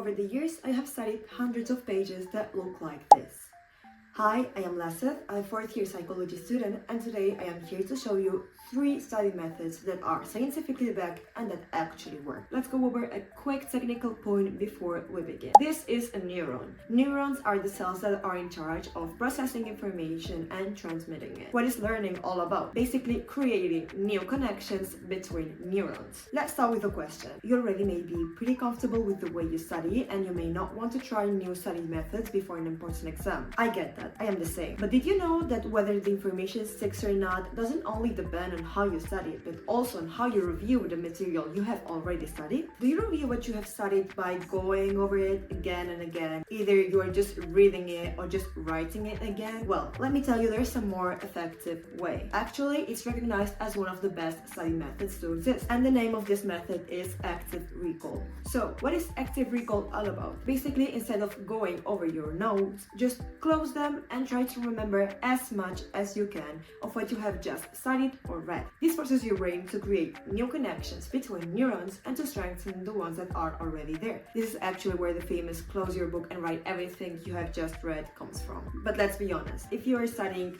over the years, I have studied hundreds of pages that look like this. Hi, I am Laseth, I'm a 4th year psychology student, and today I am here to show you 3 study methods that are scientifically backed and that actually work. Let's go over a quick technical point before we begin. This is a neuron. Neurons are the cells that are in charge of processing information and transmitting it. What is learning all about? Basically creating new connections between neurons. Let's start with a question. You already may be pretty comfortable with the way you study and you may not want to try new study methods before an important exam. I get that. I am the same. But did you know that whether the information sticks or not doesn't only depend on how you study, but also on how you review the material you have already studied? Do you review what you have studied by going over it again and again? Either you are just reading it or just writing it again? Well, let me tell you, there's a more effective way. Actually, it's recognized as one of the best study methods to exist. And the name of this method is active recall. So, what is active recall all about? Basically, instead of going over your notes, just close them and try to remember as much as you can of what you have just studied or read. This forces your brain to create new connections between neurons and to strengthen the ones that are already there. This is actually where the famous close your book and write everything you have just read comes from. But let's be honest, if you are studying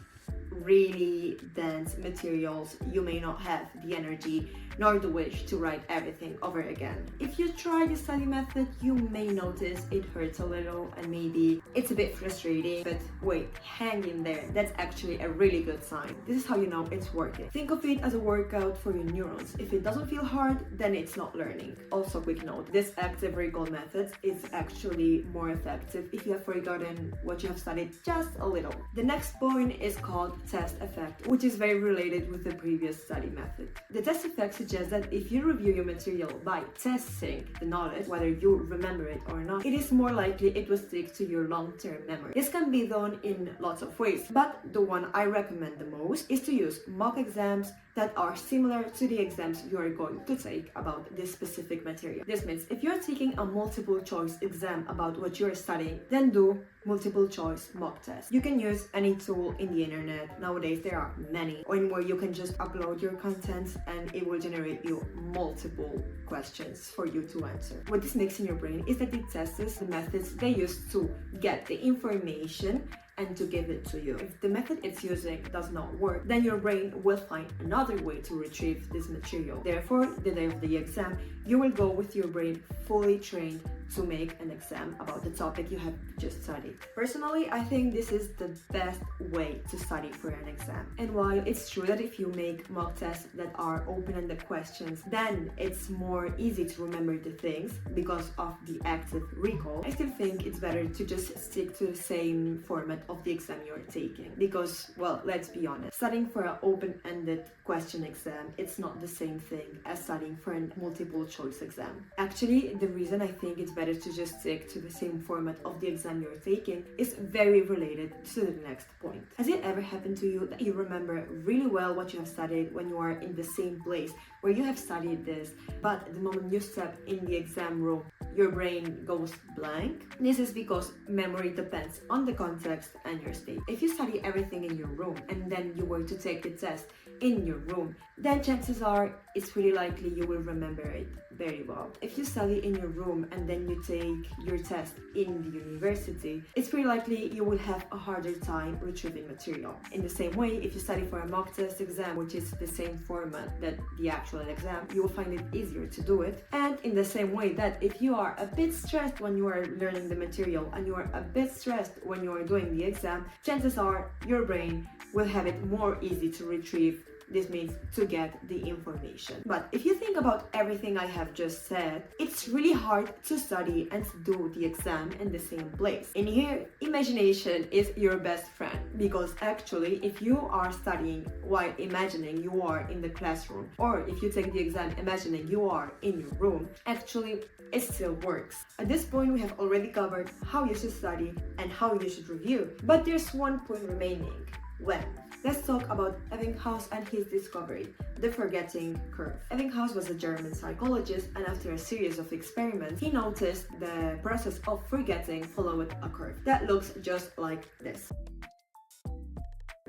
really dense materials, you may not have the energy nor the wish to write everything over again. If you try the study method, you may notice it hurts a little and maybe it's a bit frustrating, but wait, hang in there. That's actually a really good sign. This is how you know it's working. Think of it as a workout for your neurons. If it doesn't feel hard, then it's not learning. Also, quick note, this active recall method is actually more effective if you have forgotten what you have studied just a little. The next point is called test effect, which is very related with the previous study method. The test effect suggests that if you review your material by testing the knowledge, whether you remember it or not, it is more likely it will stick to your long-term memory. This can be done in lots of ways, but the one I recommend the most is to use mock exams that are similar to the exams you are going to take about this specific material. This means if you're taking a multiple choice exam about what you're studying, then do multiple choice mock test. You can use any tool in the internet. Nowadays there are many, or in where you can just upload your content and it will generate you multiple questions for you to answer. What this makes in your brain is that it tests the methods they use to get the information and to give it to you. If the method it's using does not work, then your brain will find another way to retrieve this material. Therefore, the day of the exam, you will go with your brain fully trained to make an exam about the topic you have just studied. Personally, I think this is the best way to study for an exam. And while it's true that if you make mock tests that are open-ended questions, then it's more easy to remember the things because of the active recall, I still think it's better to just stick to the same format of the exam you're taking. Because, well, let's be honest, studying for an open-ended question exam, it's not the same thing as studying for a multiple choice exam. Actually, the reason I think it's better to just stick to the same format of the exam you're taking is very related to the next point. Has it ever happened to you that you remember really well what you have studied when you are in the same place where you have studied this, but the moment you step in the exam room, your brain goes blank? This is because memory depends on the context and your state. If you study everything in your room and then you were to take the test in your room, then chances are it's really likely you will remember it very well. If you study in your room and then you take your test in the university, it's pretty likely you will have a harder time retrieving material. In the same way, if you study for a mock test exam, which is the same format that the actual exam, you will find it easier to do it. And in the same way that if you are a bit stressed when you are learning the material and you are a bit stressed when you are doing the exam, chances are your brain will have it more easy to retrieve. This means to get the information. But if you think about everything I have just said, it's really hard to study and to do the exam in the same place. In here, imagination is your best friend, because actually if you are studying while imagining you are in the classroom, or if you take the exam imagining you are in your room, actually it still works. At this point, we have already covered how you should study and how you should review. But there's one point remaining. When? Let's talk about Ebbinghaus and his discovery, the forgetting curve. Ebbinghaus was a German psychologist, and after a series of experiments, he noticed the process of forgetting followed a curve that looks just like this.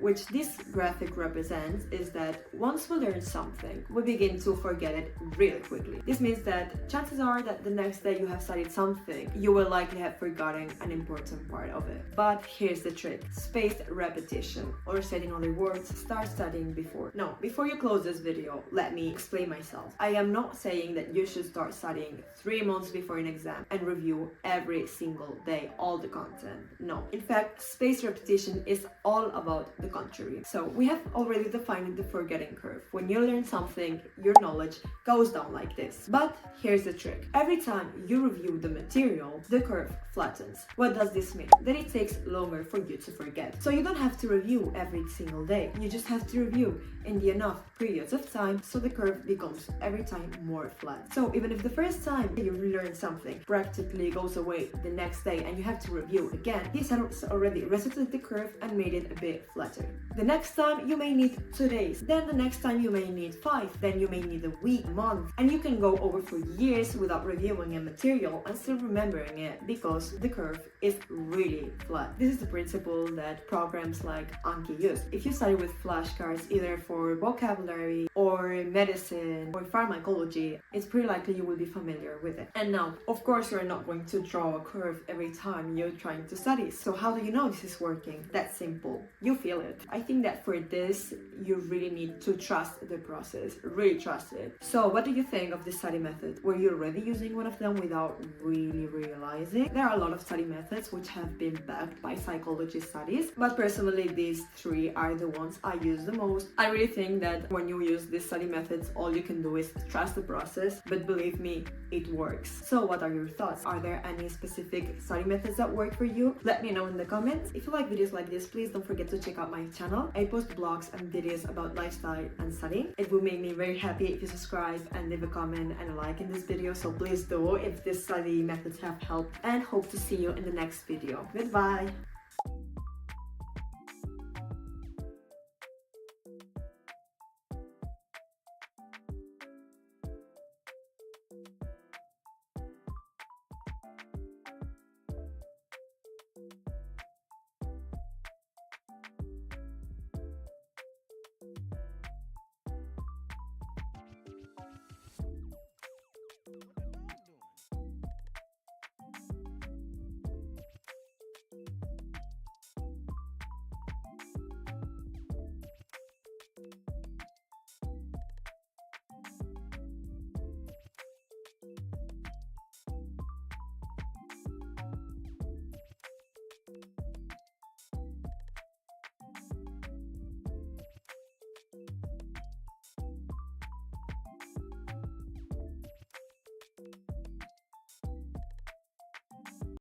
Which this graphic represents is that once we learn something, we begin to forget it really quickly. This means that chances are that the next day you have studied something, you will likely have forgotten an important part of it. But here's the trick: spaced repetition, or said in other words, start studying before. Now, before you close this video, let me explain myself. I am not saying that you should start studying 3 months before an exam and review every single day all the content. No. In fact, spaced repetition is all about the contrary. So we have already defined the forgetting curve. When you learn something, your knowledge goes down like this. But here's the trick: every time you review the material, the curve flattens. What does this mean? That it takes longer for you to forget. So you don't have to review every single day. You just have to review in the enough periods of time so the curve becomes every time more flat. So even if the first time you relearn something practically goes away the next day and you have to review again, this has already resetted the curve and made it a bit flatter. The next time you may need 2 days, then the next time you may need 5, then you may need a week, a month, and you can go over for years without reviewing a material and still remembering it because the curve is really flat. This is the principle that programs like Anki use. If you study with flashcards either for vocabulary or medicine or pharmacology, it's pretty likely you will be familiar with it. And now, of course, you're not going to draw a curve every time you're trying to study. So how do you know this is working? That's simple. You feel it. I think that for this, you really need to trust the process, really trust it. So what do you think of this study method? Were you already using one of them without really realizing? There are a lot of study methods which have been backed by psychology studies, but personally these 3 are the ones I use the most. I really think that when you use these study methods, all you can do is trust the process, but believe me, it works. So what are your thoughts? Are there any specific study methods that work for you? Let me know in the comments. If you like videos like this, please don't forget to check out my channel. I post blogs and videos about lifestyle and studying. It will make me very happy if you subscribe and leave a comment and a like in this video, so please do if these study methods have helped, and hope to see you in the next video. Goodbye!